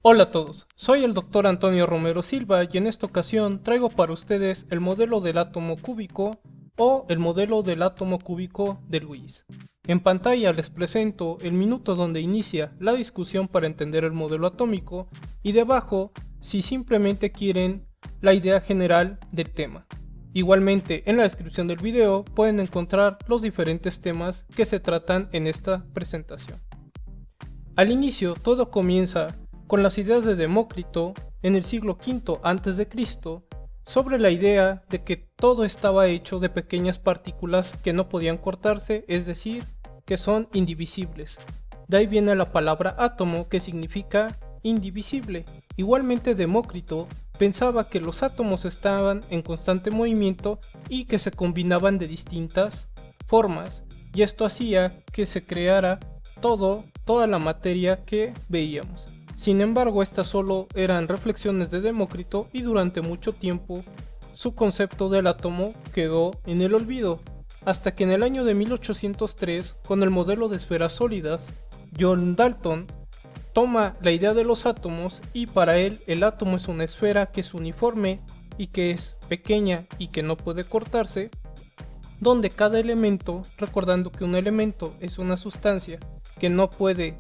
Hola a todos, soy el Dr. Antonio Romero Silva y en esta ocasión traigo para ustedes el modelo del átomo cúbico o el modelo del átomo cúbico de Lewis. En pantalla les presento el minuto donde inicia la discusión para entender el modelo atómico y debajo si simplemente quieren la idea general del tema. Igualmente en la descripción del video pueden encontrar los diferentes temas que se tratan en esta presentación. Al inicio todo comienza con las ideas de Demócrito en el siglo V a.C. sobre la idea de que todo estaba hecho de pequeñas partículas que no podían cortarse, es decir, que son indivisibles. De ahí viene la palabra átomo, que significa indivisible. Igualmente Demócrito pensaba que los átomos estaban en constante movimiento y que se combinaban de distintas formas, y esto hacía que se creara toda la materia que veíamos. Sin embargo, estas solo eran reflexiones de Demócrito y durante mucho tiempo su concepto del átomo quedó en el olvido, hasta que en el año de 1803, con el modelo de esferas sólidas, John Dalton toma la idea de los átomos y para él el átomo es una esfera que es uniforme y que es pequeña y que no puede cortarse, donde cada elemento, recordando que un elemento es una sustancia que no puede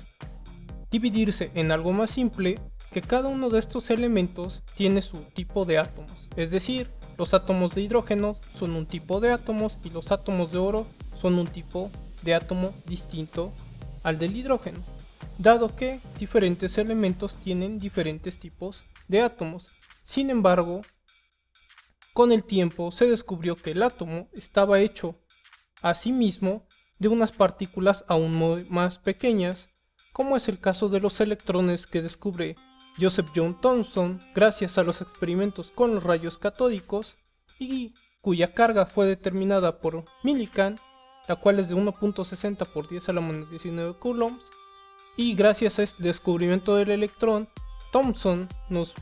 dividirse en algo más simple, que cada uno de estos elementos tiene su tipo de átomos, es decir, los átomos de hidrógeno son un tipo de átomos y los átomos de oro son un tipo de átomo distinto al del hidrógeno, dado que diferentes elementos tienen diferentes tipos de átomos. Sin embargo, con el tiempo se descubrió que el átomo estaba hecho a sí mismo de unas partículas aún más pequeñas, como es el caso de los electrones que descubre Joseph John Thomson gracias a los experimentos con los rayos catódicos y cuya carga fue determinada por Millikan, la cual es de 1.60 por 10 a la menos 19 coulombs, y gracias a este descubrimiento del electrón, Thomson nos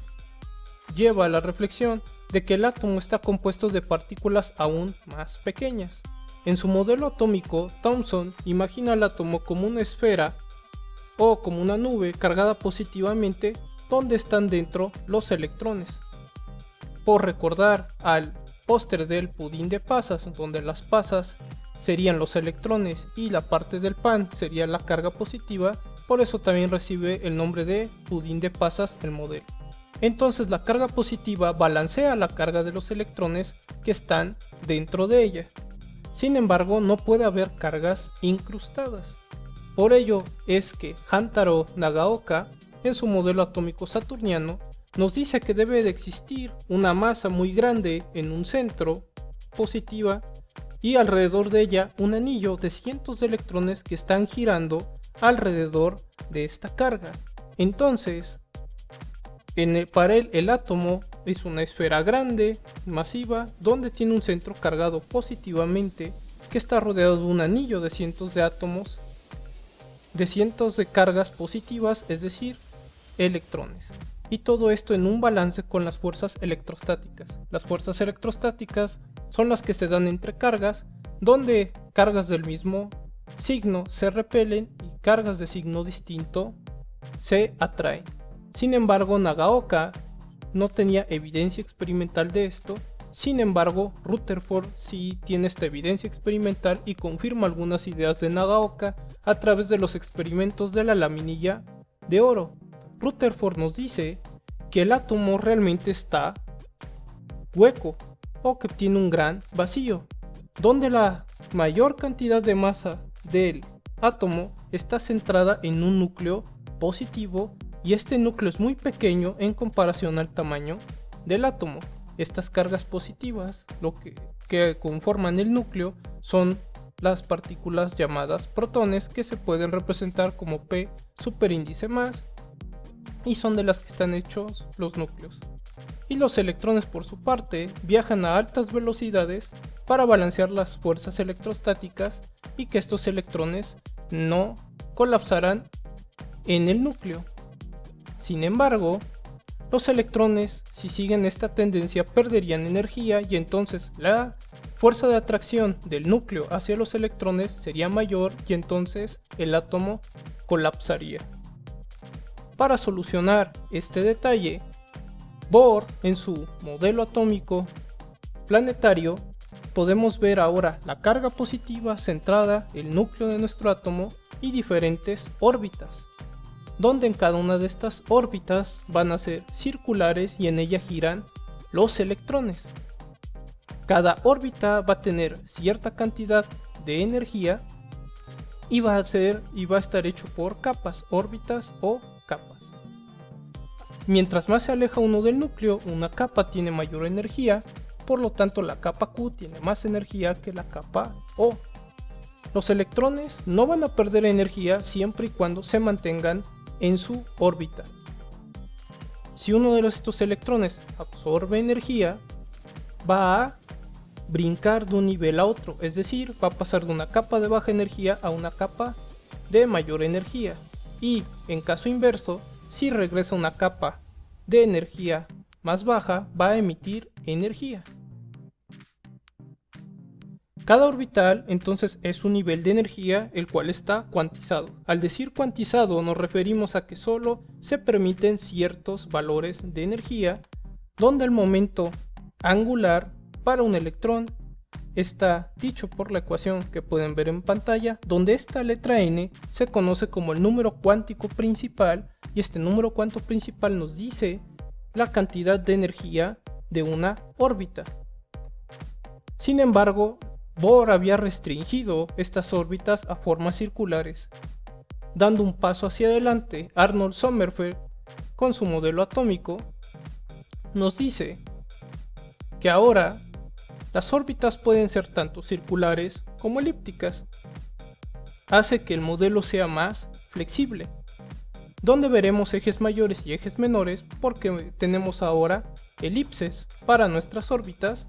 lleva a la reflexión de que el átomo está compuesto de partículas aún más pequeñas. En su modelo atómico, Thomson imagina al átomo como una esfera o como una nube cargada positivamente donde están dentro los electrones. Por recordar al póster del pudín de pasas, donde las pasas serían los electrones y la parte del pan sería la carga positiva, por eso también recibe el nombre de pudín de pasas el modelo. Entonces la carga positiva balancea la carga de los electrones que están dentro de ella. Sin embargo, no puede haber cargas incrustadas. Por ello es que Hantaro Nagaoka, en su modelo atómico saturniano, nos dice que debe de existir una masa muy grande en un centro, positiva, y alrededor de ella un anillo de cientos de electrones que están girando alrededor de esta carga. Entonces, para él el átomo es una esfera grande, masiva, donde tiene un centro cargado positivamente, que está rodeado de un anillo de cientos de átomos, de cientos de cargas positivas, es decir, electrones. Y todo esto en un balance con las fuerzas electrostáticas. Las fuerzas electrostáticas son las que se dan entre cargas, donde cargas del mismo signo se repelen y cargas de signo distinto se atraen. Sin embargo, Nagaoka no tenía evidencia experimental de esto. Sin embargo, Rutherford sí tiene esta evidencia experimental y confirma algunas ideas de Nagaoka a través de los experimentos de la laminilla de oro. Rutherford nos dice que el átomo realmente está hueco o que tiene un gran vacío, donde la mayor cantidad de masa del átomo está centrada en un núcleo positivo y este núcleo es muy pequeño en comparación al tamaño del átomo. Estas cargas positivas, que conforman el núcleo, son las partículas llamadas protones, que se pueden representar como P superíndice más, y son de las que están hechos los núcleos. Y los electrones, por su parte, viajan a altas velocidades para balancear las fuerzas electrostáticas y que estos electrones no colapsarán en el núcleo. Sin embargo, los electrones, si siguen esta tendencia, perderían energía y entonces la fuerza de atracción del núcleo hacia los electrones sería mayor y entonces el átomo colapsaría. Para solucionar este detalle, Bohr en su modelo atómico planetario podemos ver ahora la carga positiva centrada en el núcleo de nuestro átomo y diferentes órbitas, donde en cada una de estas órbitas van a ser circulares y en ella giran los electrones. Cada órbita va a tener cierta cantidad de energía y va a estar hecho por capas, órbitas o capas. Mientras más se aleja uno del núcleo, una capa tiene mayor energía, por lo tanto la capa Q tiene más energía que la capa O. Los electrones no van a perder energía siempre y cuando se mantengan en su órbita. Si uno de estos electrones absorbe energía, va a brincar de un nivel a otro, es decir, va a pasar de una capa de baja energía a una capa de mayor energía. Y en caso inverso, si regresa a una capa de energía más baja, va a emitir energía. Cada orbital entonces es un nivel de energía el cual está cuantizado. Al decir cuantizado nos referimos a que solo se permiten ciertos valores de energía, donde el momento angular para un electrón está dicho por la ecuación que pueden ver en pantalla, donde esta letra n se conoce como el número cuántico principal, y este número cuántico principal nos dice la cantidad de energía de una órbita. Sin embargo, Bohr había restringido estas órbitas a formas circulares. Dando un paso hacia adelante, Arnold Sommerfeld, con su modelo atómico, nos dice que ahora las órbitas pueden ser tanto circulares como elípticas. Hace que el modelo sea más flexible, donde veremos ejes mayores y ejes menores porque tenemos ahora elipses para nuestras órbitas,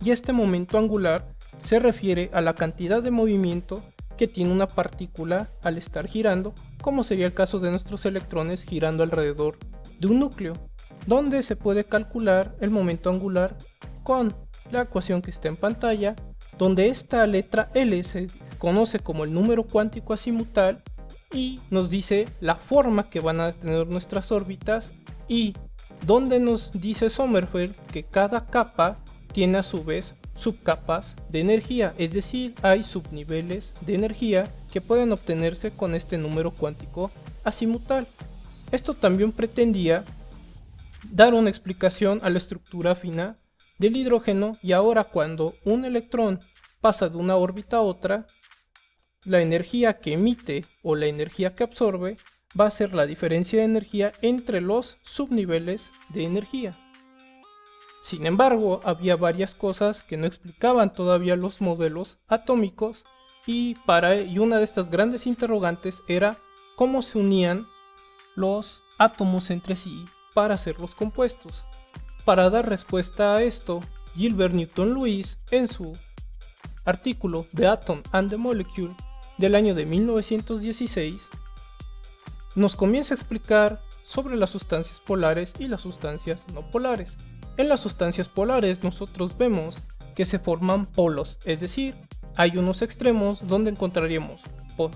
y este momento angular se refiere a la cantidad de movimiento que tiene una partícula al estar girando, como sería el caso de nuestros electrones girando alrededor de un núcleo, donde se puede calcular el momento angular con la ecuación que está en pantalla, donde esta letra L se conoce como el número cuántico azimutal y nos dice la forma que van a tener nuestras órbitas, y donde nos dice Sommerfeld que cada capa tiene a su vez subcapas de energía, es decir, hay subniveles de energía que pueden obtenerse con este número cuántico azimutal. Esto también pretendía dar una explicación a la estructura fina del hidrógeno, y ahora cuando un electrón pasa de una órbita a otra, la energía que emite o la energía que absorbe va a ser la diferencia de energía entre los subniveles de energía. Sin embargo, había varias cosas que no explicaban todavía los modelos atómicos, y una de estas grandes interrogantes era cómo se unían los átomos entre sí para hacer los compuestos. Para dar respuesta a esto, Gilbert Newton Lewis, en su artículo The Atom and the Molecule del año de 1916, nos comienza a explicar sobre las sustancias polares y las sustancias no polares. En las sustancias polares nosotros vemos que se forman polos, es decir, hay unos extremos donde encontraríamos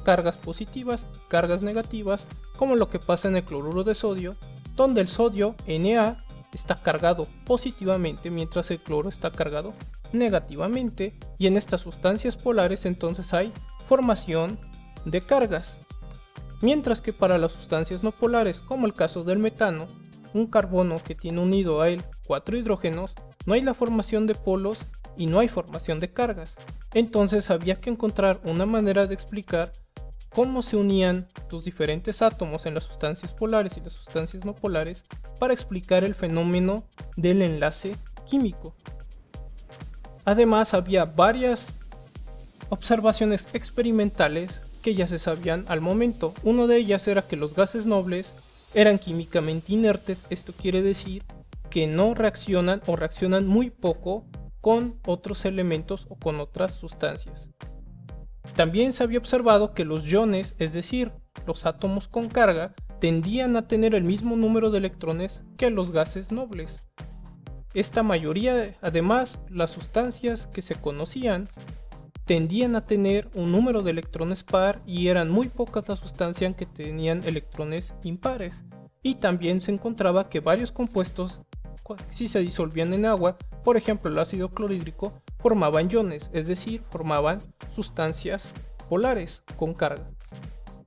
cargas positivas, cargas negativas, como lo que pasa en el cloruro de sodio, donde el sodio Na está cargado positivamente mientras el cloro está cargado negativamente, y en estas sustancias polares entonces hay formación de cargas. Mientras que para las sustancias no polares, como el caso del metano, un carbono que tiene unido a él 4 hidrógenos, no hay la formación de polos y no hay formación de cargas. Entonces había que encontrar una manera de explicar cómo se unían los diferentes átomos en las sustancias polares y las sustancias no polares para explicar el fenómeno del enlace químico. Además, había varias observaciones experimentales que ya se sabían al momento. Una de ellas era que los gases nobles eran químicamente inertes, esto quiere decir que no reaccionan o reaccionan muy poco con otros elementos o con otras sustancias. También se había observado que los iones, es decir, los átomos con carga, tendían a tener el mismo número de electrones que los gases nobles. Esta mayoría, además, las sustancias que se conocían tendían a tener un número de electrones par y eran muy pocas las sustancias que tenían electrones impares. Y también se encontraba que varios compuestos, si se disolvían en agua, por ejemplo el ácido clorhídrico, formaban iones, es decir, formaban sustancias polares con carga.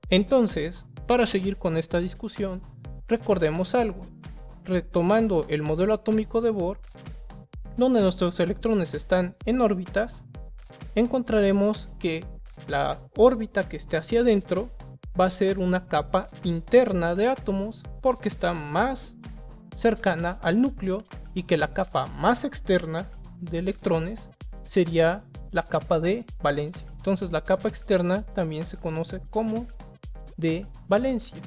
Entonces, para seguir con esta discusión, recordemos algo. Retomando el modelo atómico de Bohr, donde nuestros electrones están en órbitas, encontraremos que la órbita que esté hacia adentro va a ser una capa interna de átomos porque está más cercana al núcleo, y que la capa más externa de electrones sería la capa de valencia. Entonces la capa externa también se conoce como de valencia.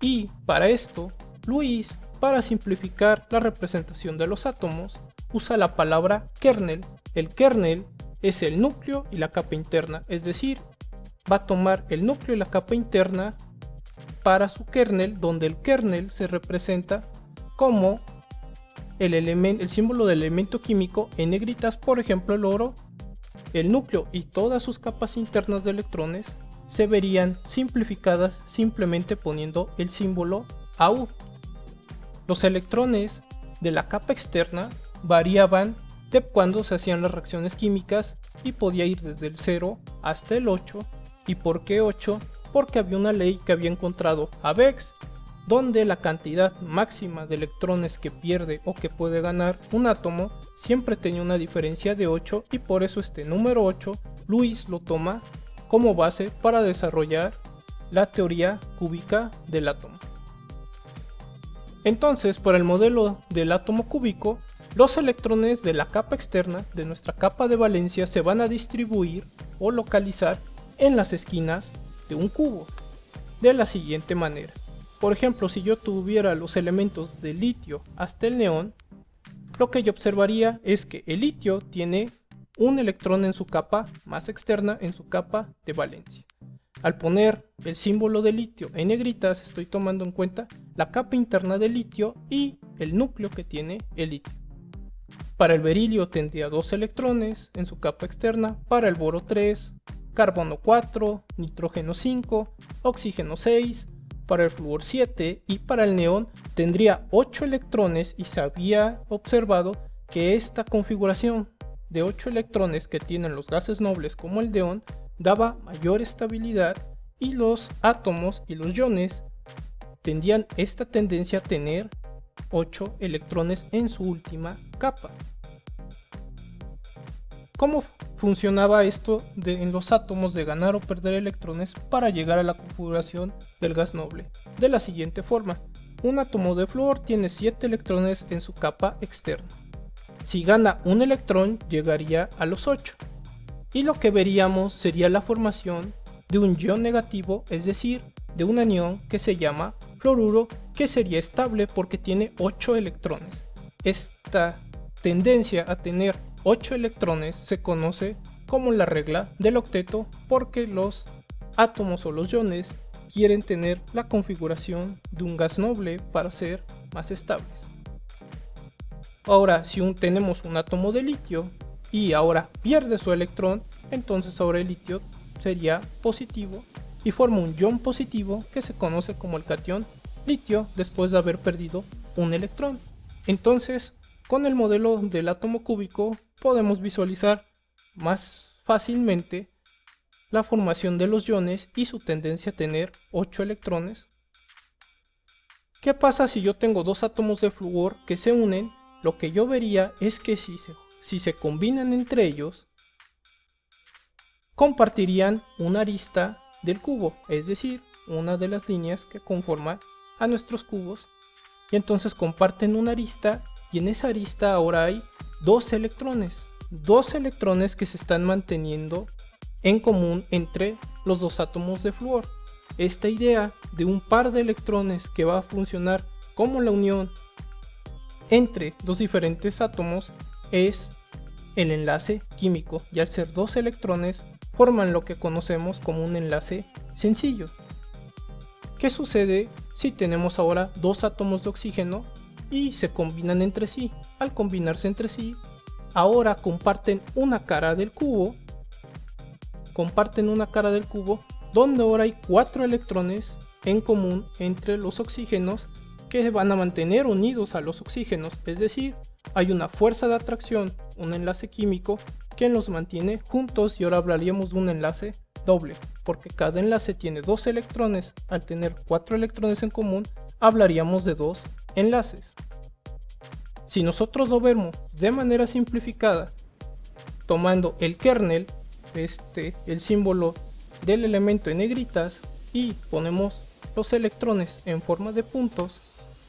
Y para esto, Luis, para simplificar la representación de los átomos, usa la palabra kernel. El kernel es el núcleo y la capa interna, es decir, va a tomar el núcleo y la capa interna para su kernel, donde el kernel se representa como el símbolo del elemento químico en negritas, por ejemplo el oro. El núcleo y todas sus capas internas de electrones se verían simplificadas simplemente poniendo el símbolo Au. Los electrones de la capa externa variaban de cuando se hacían las reacciones químicas y podía ir desde el 0 hasta el 8. ¿Y por qué 8? Porque había una ley que había encontrado Abeggs, donde la cantidad máxima de electrones que pierde o que puede ganar un átomo siempre tenía una diferencia de 8, y por eso este número 8 Luis lo toma como base para desarrollar la teoría cúbica del átomo. Entonces, para el modelo del átomo cúbico, los electrones de la capa externa de nuestra capa de valencia se van a distribuir o localizar en las esquinas de un cubo de la siguiente manera. Por ejemplo, si yo tuviera los elementos de litio hasta el neón, lo que yo observaría es que el litio tiene un electrón en su capa más externa, en su capa de valencia. Al poner el símbolo de litio en negritas, estoy tomando en cuenta la capa interna del litio y el núcleo que tiene el litio. Para el berilio tendría 2 electrones en su capa externa, para el boro 3, carbono 4, nitrógeno 5, oxígeno 6, para el flúor 7, y para el neón tendría 8 electrones, y se había observado que esta configuración de 8 electrones que tienen los gases nobles como el neón daba mayor estabilidad, y los átomos y los iones tendían esta tendencia a tener 8 electrones en su última capa. ¿Cómo funcionaba esto en los átomos de ganar o perder electrones para llegar a la configuración del gas noble? De la siguiente forma: un átomo de flúor tiene 7 electrones en su capa externa. Si gana un electrón, llegaría a los 8. Y lo que veríamos sería la formación de un ion negativo, es decir, de un anión que se llama fluoruro, que sería estable porque tiene 8 electrones. Esta tendencia a tener 8 electrones se conoce como la regla del octeto, porque los átomos o los iones quieren tener la configuración de un gas noble para ser más estables. Ahora, si tenemos un átomo de litio y ahora pierde su electrón, entonces ahora el litio sería positivo y forma un ion positivo que se conoce como el catión litio después de haber perdido un electrón. Entonces, con el modelo del átomo cúbico podemos visualizar más fácilmente la formación de los iones y su tendencia a tener 8 electrones. ¿Qué pasa si yo tengo 2 átomos de flúor que se unen? Lo que yo vería es que si se combinan entre ellos, compartirían una arista del cubo, es decir, una de las líneas que conforman a nuestros cubos, y entonces comparten una arista, y en esa arista ahora hay 2 electrones que se están manteniendo en común entre los 2 átomos de flúor. Esta idea de un par de electrones que va a funcionar como la unión entre los diferentes átomos es el enlace químico, y al ser 2 electrones forman lo que conocemos como un enlace sencillo. ¿Qué sucede si tenemos ahora 2 átomos de oxígeno y se combinan entre sí? Al combinarse entre sí, ahora comparten una cara del cubo, comparten una cara del cubo donde ahora hay 4 electrones en común entre los oxígenos que se van a mantener unidos a los oxígenos, es decir, hay una fuerza de atracción, un enlace químico que los mantiene juntos, y ahora hablaríamos de un enlace doble, porque cada enlace tiene 2 electrones. Al tener 4 electrones en común, hablaríamos de 2 enlaces. Si nosotros lo vemos de manera simplificada, tomando el kernel, el símbolo del elemento en negritas, y ponemos los electrones en forma de puntos,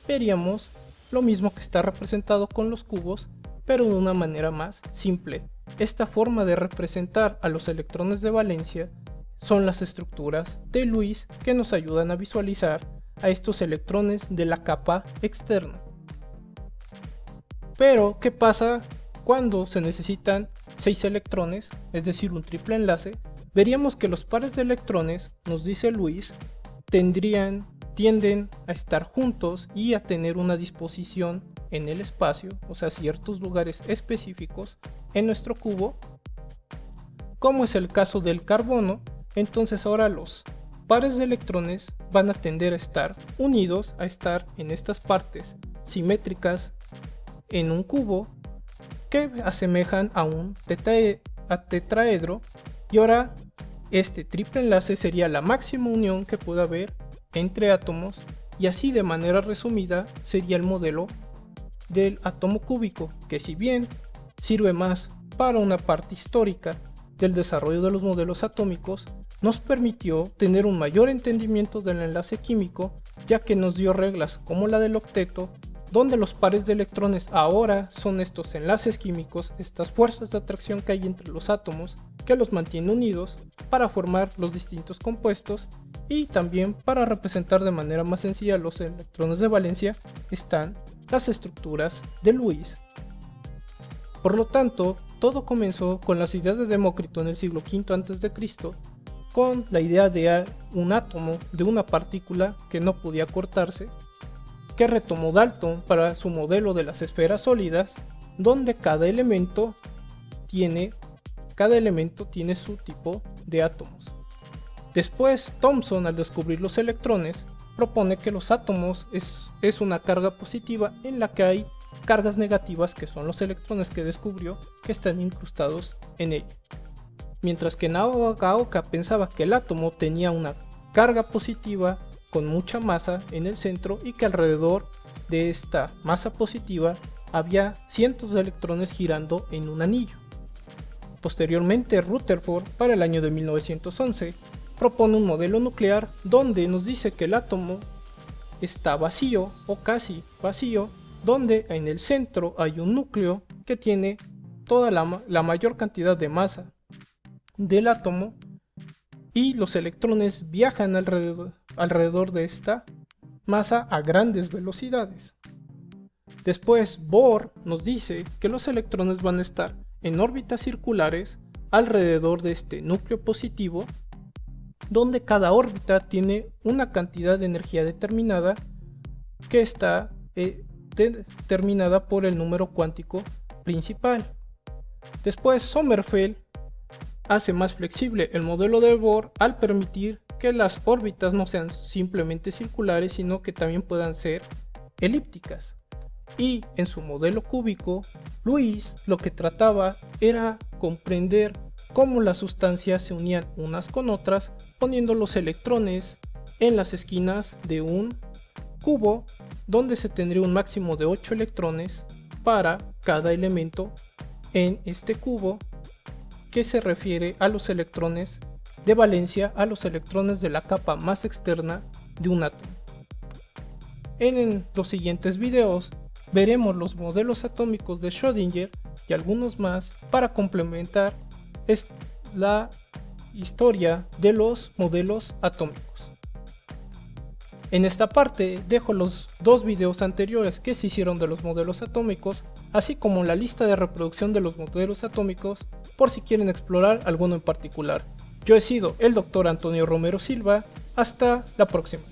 veríamos lo mismo que está representado con los cubos, pero de una manera más simple. Esta forma de representar a los electrones de valencia son las estructuras de Lewis que nos ayudan a visualizar a estos electrones de la capa externa. Pero, ¿qué pasa cuando se necesitan 6 electrones, es decir, un triple enlace? Veríamos que los pares de electrones, nos dice Lewis, tienden a estar juntos y a tener una disposición en el espacio, o sea, ciertos lugares específicos en nuestro cubo, como es el caso del carbono. Entonces ahora los pares de electrones van a tender a estar unidos, a estar en estas partes simétricas en un cubo que asemejan a un tetraedro, y ahora este triple enlace sería la máxima unión que puede haber entre átomos, y así de manera resumida sería el modelo del átomo cúbico, que si bien sirve más para una parte histórica del desarrollo de los modelos atómicos, nos permitió tener un mayor entendimiento del enlace químico, ya que nos dio reglas como la del octeto, donde los pares de electrones ahora son estos enlaces químicos, estas fuerzas de atracción que hay entre los átomos que los mantiene unidos para formar los distintos compuestos, y también para representar de manera más sencilla los electrones de valencia están las estructuras de Lewis. Por lo tanto, todo comenzó con las ideas de Demócrito en el siglo V a.C., con la idea de un átomo, de una partícula que no podía cortarse, que retomó Dalton para su modelo de las esferas sólidas, donde cada elemento tiene su tipo de átomos. Después, Thomson, al descubrir los electrones, propone que los átomos es una carga positiva en la que hay cargas negativas, que son los electrones que descubrió, que están incrustados en ella. Mientras que Nagaoka pensaba que el átomo tenía una carga positiva con mucha masa en el centro, y que alrededor de esta masa positiva había cientos de electrones girando en un anillo. Posteriormente, Rutherford, para el año de 1911, propone un modelo nuclear donde nos dice que el átomo está vacío o casi vacío, donde en el centro hay un núcleo que tiene toda la mayor cantidad de masa del átomo, y los electrones viajan alrededor de esta masa a grandes velocidades. Después, Bohr nos dice que los electrones van a estar en órbitas circulares alrededor de este núcleo positivo, donde cada órbita tiene una cantidad de energía determinada que está determinada por el número cuántico principal. Después, Sommerfeld hace más flexible el modelo de Bohr al permitir que las órbitas no sean simplemente circulares, sino que también puedan ser elípticas. Y en su modelo cúbico, Lewis lo que trataba era comprender cómo las sustancias se unían unas con otras, poniendo los electrones en las esquinas de un cubo, donde se tendría un máximo de 8 electrones para cada elemento en este cubo, que se refiere a los electrones de valencia, a los electrones de la capa más externa de un átomo. En los siguientes videos veremos los modelos atómicos de Schrödinger y algunos más para complementar la historia de los modelos atómicos. En esta parte dejo los 2 videos anteriores que se hicieron de los modelos atómicos, así como la lista de reproducción de los modelos atómicos, por si quieren explorar alguno en particular. Yo he sido el Dr. Antonio Romero Silva. Hasta la próxima.